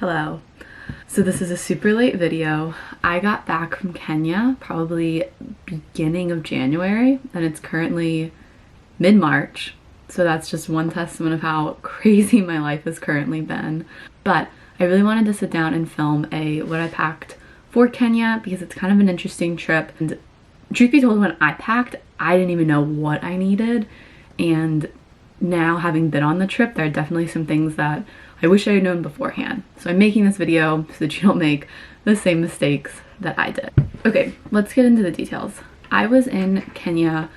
Hello. So this is a super late video. I got back from Kenya probably beginning of January and it's currently mid-March. So that's just one testament of how crazy my life has currently been. But I really wanted to sit down and film what I packed for Kenya because it's kind of an interesting trip. And truth be told, when I packed, I didn't even know what I needed. And now having been on the trip, there are definitely some things that I wish I had known beforehand. So I'm making this video so that you don't make the same mistakes that I did. Okay, let's get into the details. I was in Kenya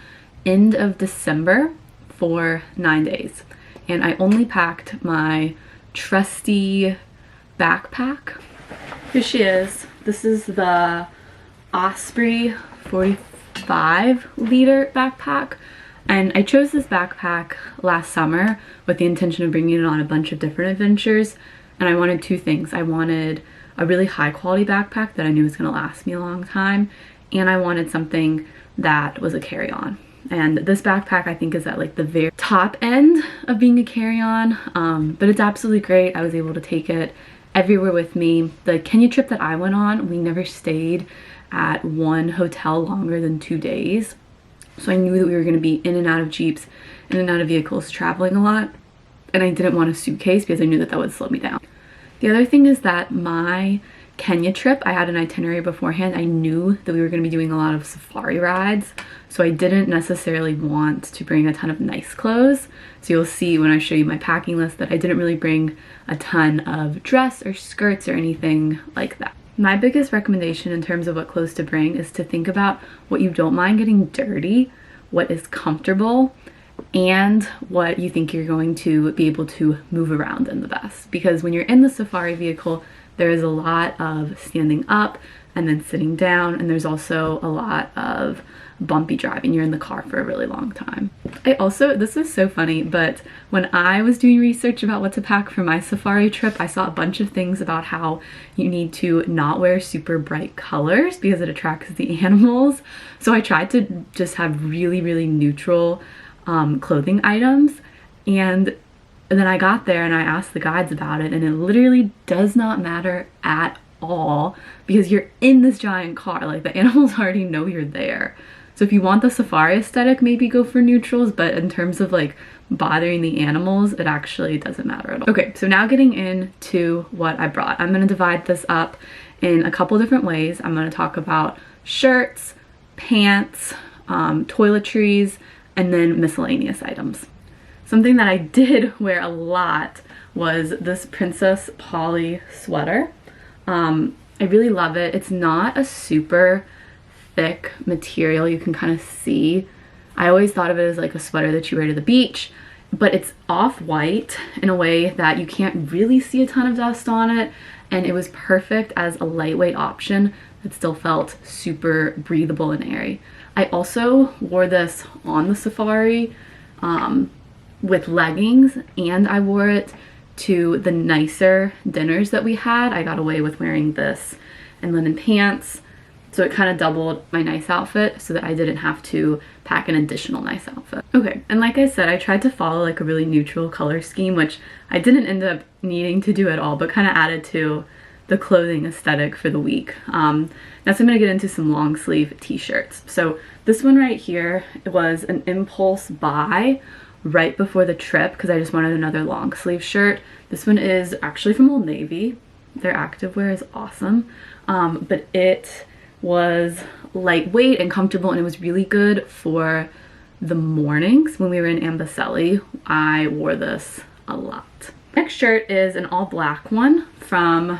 end of December for 9 days, and I only packed my trusty backpack. Here she is. This is the Osprey 45-liter backpack. And I chose this backpack last summer with the intention of bringing it on a bunch of different adventures. And I wanted two things. I wanted a really high quality backpack that I knew was going to last me a long time. And I wanted something that was a carry-on. And this backpack I think is at like the very top end of being a carry-on. But it's absolutely great. I was able to take it everywhere with me. The Kenya trip that I went on, we never stayed at one hotel longer than 2 days. So I knew that we were going to be in and out of Jeeps, in and out of vehicles, traveling a lot. And I didn't want a suitcase because I knew that that would slow me down. The other thing is that my Kenya trip, I had an itinerary beforehand. I knew that we were going to be doing a lot of safari rides. So I didn't necessarily want to bring a ton of nice clothes. So you'll see when I show you my packing list that I didn't really bring a ton of dress or skirts or anything like that. My biggest recommendation in terms of what clothes to bring is to think about what you don't mind getting dirty, what is comfortable, and what you think you're going to be able to move around in the best. Because when you're in the safari vehicle, there is a lot of standing up and then sitting down, and there's also a lot of bumpy driving. You're in the car for a really long time. This is so funny, but when I was doing research about what to pack for my safari trip, I saw a bunch of things about how you need to not wear super bright colors because it attracts the animals. So I tried to just have really, really neutral clothing items. And then I got there and I asked the guides about it, and it literally does not matter at all because you're in this giant car. Like, the animals already know you're there. So if you want the safari aesthetic, maybe go for neutrals, but in terms of like bothering the animals, it actually doesn't matter at all. Okay, so now getting into what I brought. I'm gonna divide this up in a couple different ways. I'm gonna talk about shirts, pants, toiletries, and then miscellaneous items. Something that I did wear a lot was this Princess Polly sweater. I really love it. It's not a super thick material. You can kind of see. I always thought of it as like a sweater that you wear to the beach, but it's off-white in a way that you can't really see a ton of dust on it, and it was perfect as a lightweight option that still felt super breathable and airy. I also wore this on the safari with leggings, and I wore it to the nicer dinners that we had. I got away with wearing this and linen pants. So it kind of doubled my nice outfit so that I didn't have to pack an additional nice outfit. Okay, and like I said, I tried to follow like a really neutral color scheme, which I didn't end up needing to do at all, but kind of added to the clothing aesthetic for the week. Next I'm gonna get into some long sleeve t-shirts. So this one right here was an impulse buy right before the trip because I just wanted another long sleeve shirt. This one is actually from Old Navy. Their activewear is awesome, but it was lightweight and comfortable, and it was really good for the mornings. When we were in Amboseli, I wore this a lot. Next shirt is an all black one from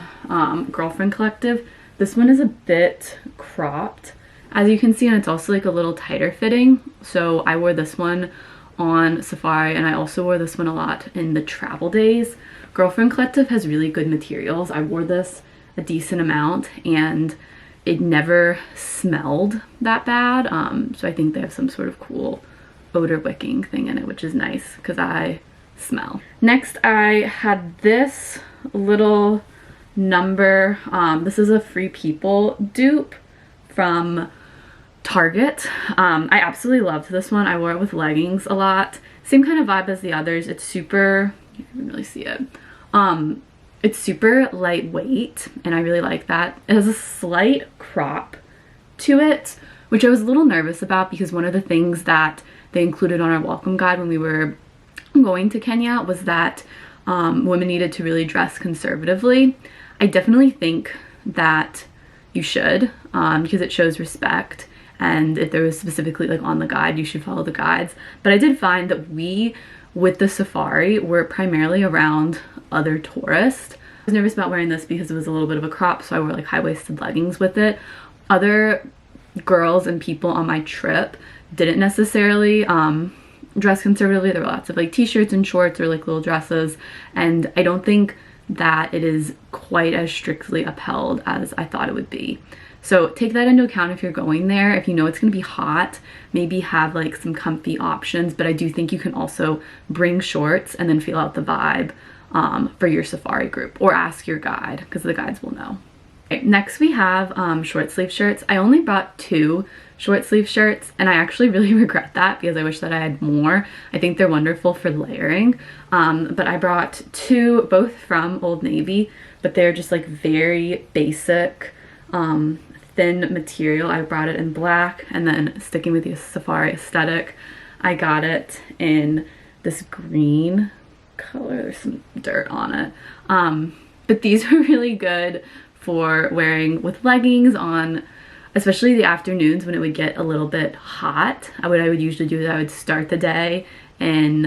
Girlfriend Collective. This one is a bit cropped, as you can see, and it's also like a little tighter fitting. So I wore this one on safari, and I also wore this one a lot in the travel days. Girlfriend Collective has really good materials. I wore this a decent amount, and it never smelled that bad. So I think they have some sort of cool odor wicking thing in it, which is nice because I smell. Next, I had this little number. This is a Free People dupe from Target. I absolutely loved this one. I wore it with leggings a lot. Same kind of vibe as the others. It's super, you can really see it. It's super lightweight and I really like that. It has a slight crop to it, which I was a little nervous about because one of the things that they included on our welcome guide when we were going to Kenya was that women needed to really dress conservatively. I definitely think that you should because it shows respect, and if there was specifically like on the guide, you should follow the guides. But I did find that we, with the safari, were primarily around other tourists. I was nervous about wearing this because it was a little bit of a crop, so I wore like high-waisted leggings with it. Other girls and people on my trip didn't necessarily dress conservatively. There were lots of like t-shirts and shorts or like little dresses, and I don't think that it is quite as strictly upheld as I thought it would be. So take that into account if you're going there. If you know it's going to be hot, maybe have like some comfy options, but I do think you can also bring shorts and then feel out the vibe for your safari group, or ask your guide because the guides will know. Okay, next we have short sleeve shirts. I only brought 2 short sleeve shirts and I actually really regret that because I wish that I had more. I think they're wonderful for layering, but I brought 2, both from Old Navy, but they're just like very basic thin material. I brought it in black, and then sticking with the safari aesthetic, I got it in this green color. There's some dirt on it, but these are really good for wearing with leggings on, especially the afternoons when it would get a little bit hot. What I would usually do is I would start the day in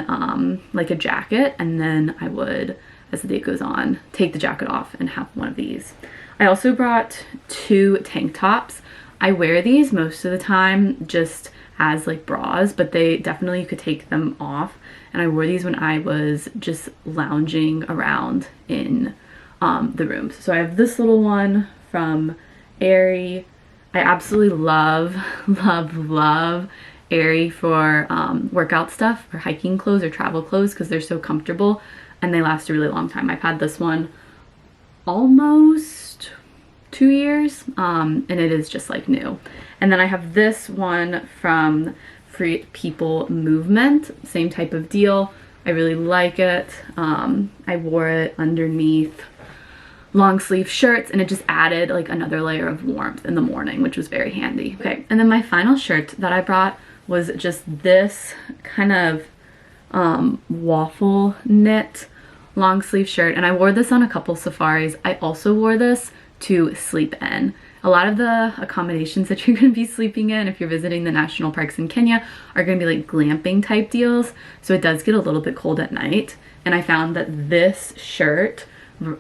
like a jacket, and then I would, as the day goes on, take the jacket off and have one of these. I also brought 2 tank tops. I wear these most of the time just as like bras, but they definitely, you could take them off. And I wore these when I was just lounging around in the rooms. So I have this little one from Aerie. I absolutely love, love, love Aerie for workout stuff, or hiking clothes or travel clothes, because they're so comfortable and they last a really long time. I've had this one almost 2 years and it is just like new. And then I have this one from Free People Movement, same type of deal. I really like it. I wore it underneath long sleeve shirts and it just added like another layer of warmth in the morning, which was very handy. Okay, and then my final shirt that I brought was just this kind of waffle knit long sleeve shirt, and I wore this on a couple safaris. I also wore this to sleep in. A lot of the accommodations that you're going to be sleeping in if you're visiting the national parks in Kenya are going to be like glamping type deals, so it does get a little bit cold at night, and I found that this shirt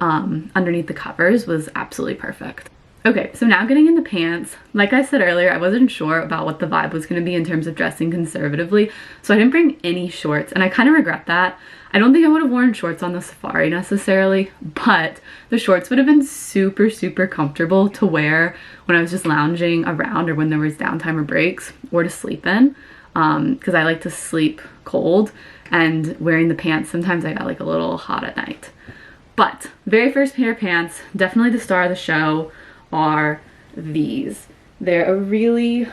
underneath the covers was absolutely perfect. Okay, so now getting into pants. Like I said earlier, I wasn't sure about what the vibe was going to be in terms of dressing conservatively, so I didn't bring any shorts, and I kind of regret that. I don't think I would have worn shorts on the safari necessarily, but the shorts would have been super, super comfortable to wear when I was just lounging around or when there was downtime or breaks, or to sleep in, because I like to sleep cold, and wearing the pants, sometimes I got like a little hot at night. But very first pair of pants, definitely the star of the show, are these. They're a really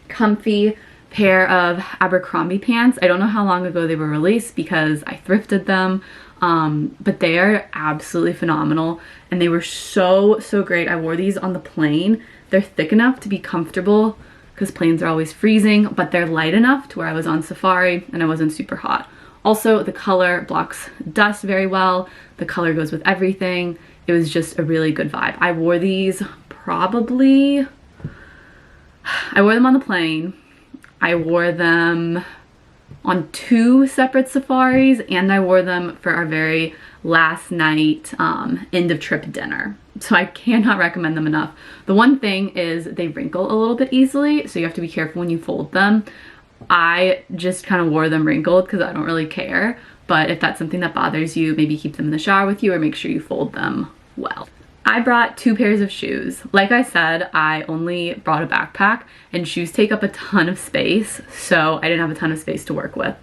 comfy pair of Abercrombie pants. I don't know how long ago they were released because I thrifted them, but they are absolutely phenomenal and they were so, so great. I wore these on the plane. They're thick enough to be comfortable because planes are always freezing, but they're light enough to where I was on safari and I wasn't super hot. Also, the color blocks dust very well. The color goes with everything. It was just a really good vibe. I wore these probably, I wore them on the plane. I wore them on 2 separate safaris, and I wore them for our very last night end of trip dinner. So I cannot recommend them enough. The one thing is they wrinkle a little bit easily, so you have to be careful when you fold them. I just kind of wore them wrinkled because I don't really care. But if that's something that bothers you, maybe keep them in the shower with you or make sure you fold them well. I brought 2 pairs of shoes. Like I said, I only brought a backpack and shoes take up a ton of space, so I didn't have a ton of space to work with.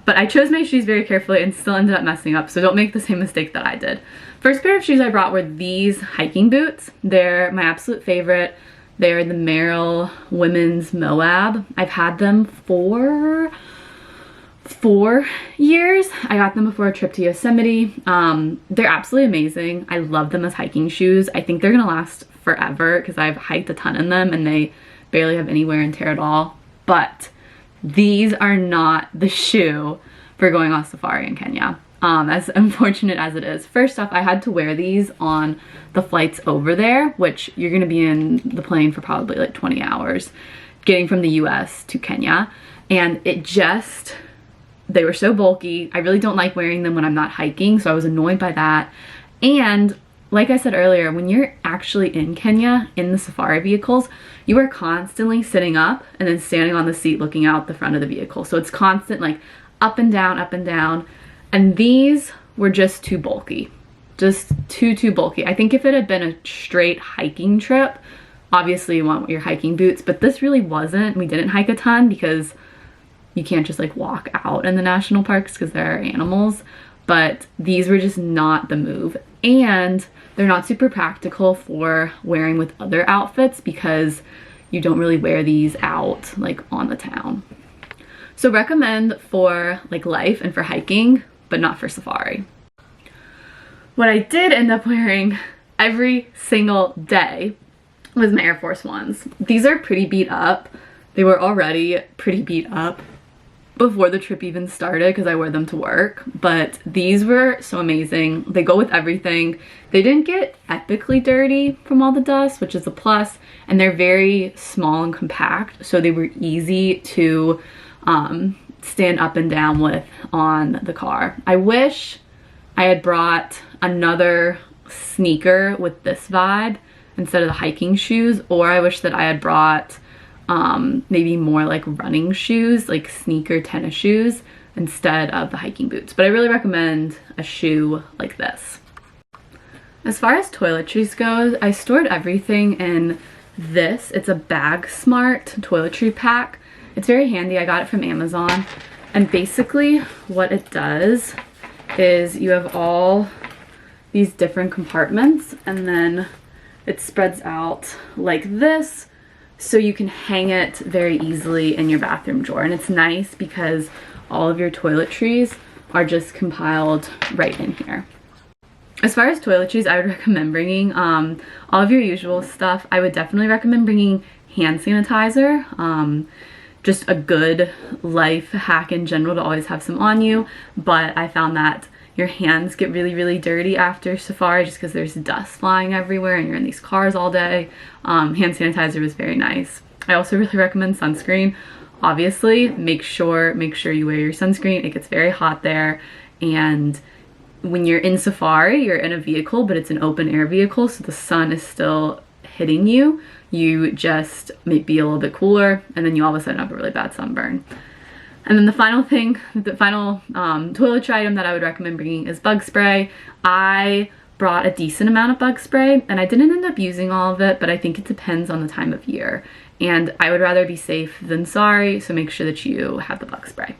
But I chose my shoes very carefully and still ended up messing up, so don't make the same mistake that I did. First pair of shoes I brought were these hiking boots. They're my absolute favorite. They're the Merrell Women's Moab. I've had them for 4 years. I got them before a trip to Yosemite. They're absolutely amazing. I love them as hiking shoes. I think they're gonna last forever because I've hiked a ton in them and they barely have any wear and tear at all. But these are not the shoe for going on safari in Kenya. As unfortunate as it is. First off, I had to wear these on the flights over there, which you're gonna be in the plane for probably like 20 hours, getting from the US to Kenya. And they were so bulky. I really don't like wearing them when I'm not hiking, so I was annoyed by that. And like I said earlier, when you're actually in Kenya, in the safari vehicles, you are constantly sitting up and then standing on the seat looking out the front of the vehicle. So it's constant like up and down, up and down. And these were just too bulky. Just too bulky. I think if it had been a straight hiking trip, obviously you want your hiking boots, but this really wasn't. We didn't hike a ton because you can't just like walk out in the national parks because there are animals, but these were just not the move. And they're not super practical for wearing with other outfits because you don't really wear these out like on the town. So recommend for like life and for hiking, but not for safari. What I did end up wearing every single day was my Air Force Ones. These are pretty beat up. They were already pretty beat up before the trip even started because I wear them to work, but these were so amazing. They go with everything. They didn't get epically dirty from all the dust, which is a plus, and they're very small and compact, so they were easy to stand up and down with on the car. I wish I had brought another sneaker with this vibe instead of the hiking shoes, or I wish that I had brought maybe more like running shoes, like sneaker tennis shoes instead of the hiking boots. But I really recommend a shoe like this. As far as toiletries goes, I stored everything in this. It's a Bag Smart toiletry pack. It's very handy. I got it from Amazon. And basically what it does is you have all these different compartments and then it spreads out like this, so you can hang it very easily in your bathroom drawer. And it's nice because all of your toiletries are just compiled right in here. As far as toiletries, I would recommend bringing all of your usual stuff. I would definitely recommend bringing hand sanitizer. Just a good life hack in general to always have some on you, but I found that your hands get really dirty after safari just because there's dust flying everywhere and you're in these cars all day. Hand sanitizer was very nice. I also really recommend sunscreen. Obviously, make sure you wear your sunscreen. It gets very hot there, and when you're in safari, you're in a vehicle, but it's an open air vehicle, so the sun is still hitting you. You just may be a little bit cooler, and then you all of a sudden have a really bad sunburn. And then the final toiletry item that I would recommend bringing is bug spray. I brought a decent amount of bug spray, and I didn't end up using all of it, but I think it depends on the time of year. And I would rather be safe than sorry, so make sure that you have the bug spray.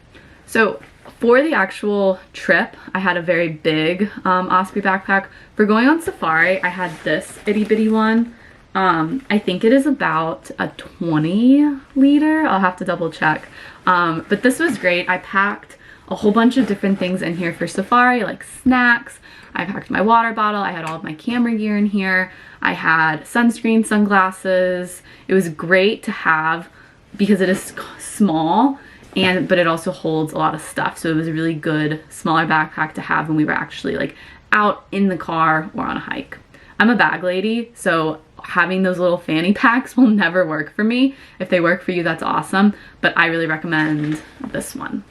So for the actual trip, I had a very big Osprey backpack. For going on safari, I had this itty bitty one. I think it is about a 20 liter. I'll have to double check. But this was great. I packed a whole bunch of different things in here for safari, like snacks. I packed my water bottle. I had all of my camera gear in here. I had sunscreen, sunglasses. It was great to have because it is small, but it also holds a lot of stuff. So it was a really good smaller backpack to have when we were actually like out in the car or on a hike. I'm a bag lady, so having those little fanny packs will never work for me. If they work for you, that's awesome, but I really recommend this one.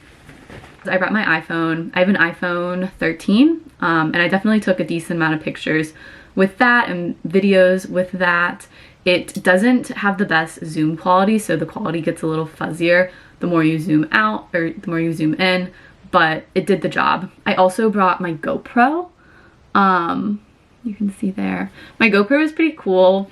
I brought my iPhone. I have an iPhone 13, and I definitely took a decent amount of pictures with that and videos with that. It doesn't have the best zoom quality, so the quality gets a little fuzzier the more you zoom out or the more you zoom in, but it did the job. I also brought my GoPro. You can see there. My GoPro is pretty cool.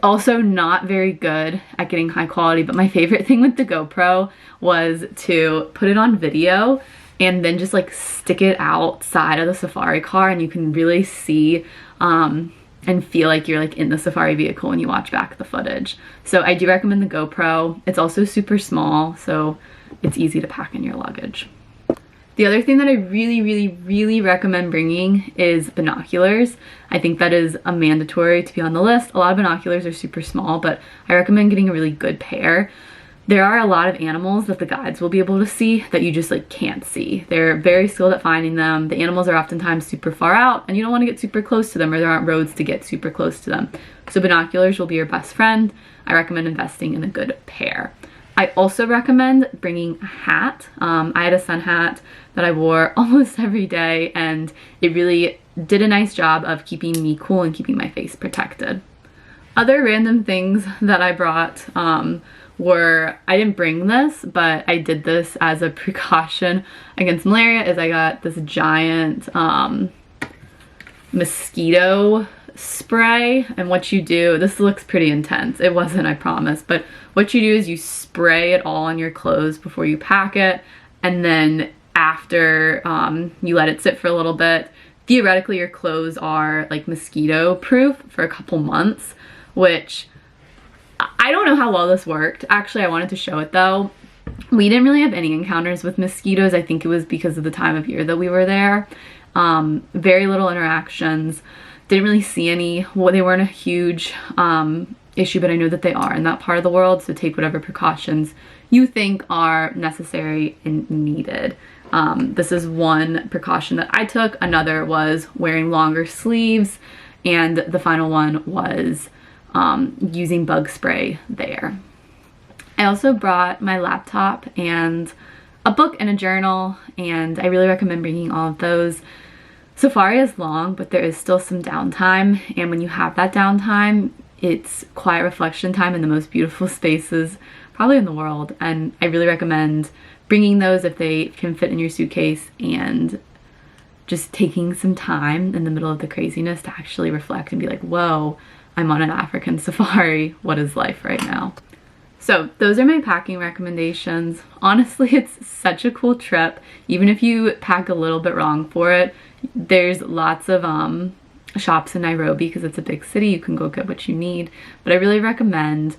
Also not very good at getting high quality, but my favorite thing with the GoPro was to put it on video and then just like stick it outside of the safari car, and you can really see and feel like you're like in the safari vehicle when you watch back the footage. So I do recommend the GoPro. It's also super small, so it's easy to pack in your luggage. The other thing that I really recommend bringing is binoculars. I think that is a mandatory to be on the list. A lot of binoculars are super small, but I recommend getting a really good pair. There are a lot of animals that the guides will be able to see that you just like can't see. They're very skilled at finding them. The animals are oftentimes super far out and you don't want to get super close to them, or there aren't roads to get super close to them. So binoculars will be your best friend. I recommend investing in a good pair. I also recommend bringing a hat. I had a sun hat that I wore almost every day, and it really did a nice job of keeping me cool and keeping my face protected. Other random things that I brought were, I didn't bring this, but I did this as a precaution against malaria, is I got this giant mosquito spray. And what you do, this looks pretty intense, it wasn't, I promise, but what you do is you spray it all on your clothes before you pack it, and then after you let it sit for a little bit, theoretically your clothes are like mosquito proof for a couple months, which I don't know how well this worked. Actually, I wanted to show it though. We didn't really have any encounters with mosquitoes. I think it was because of the time of year that we were there. Very little interactions. Didn't really see any. Well, they weren't a huge issue, but I know that they are in that part of the world, so take whatever precautions you think are necessary and needed. This is one precaution that I took. Another was wearing longer sleeves, and the final one was using bug spray there. I also brought my laptop and a book and a journal, and I really recommend bringing all of those. Safari is long, but there is still some downtime, and when you have that downtime, it's quiet reflection time in the most beautiful spaces probably in the world, and I really recommend bringing those if they can fit in your suitcase, and just taking some time in the middle of the craziness to actually reflect and be like, whoa, I'm on an African safari. What is life right now? So those are my packing recommendations. Honestly, it's such a cool trip. Even if you pack a little bit wrong for it, there's lots of shops in Nairobi because it's a big city. You can go get what you need. But I really recommend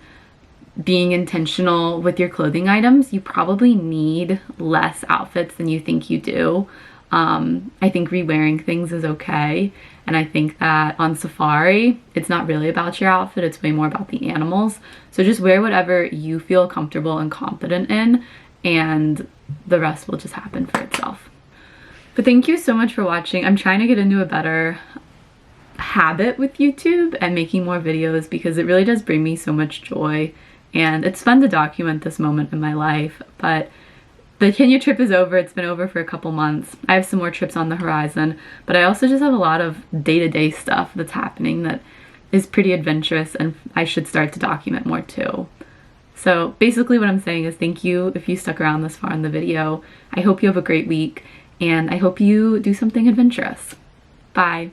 being intentional with your clothing items. You probably need less outfits than you think you do. I think re-wearing things is okay. And I think that on safari, it's not really about your outfit, it's way more about the animals. So just wear whatever you feel comfortable and confident in, and the rest will just happen for itself. But thank you so much for watching. I'm trying to get into a better habit with YouTube and making more videos because it really does bring me so much joy, and it's fun to document this moment in my life. But the Kenya trip is over. It's been over for a couple months. I have some more trips on the horizon, but I also just have a lot of day-to-day stuff that's happening that is pretty adventurous, and I should start to document more too. So basically what I'm saying is thank you if you stuck around this far in the video. I hope you have a great week, and I hope you do something adventurous. Bye.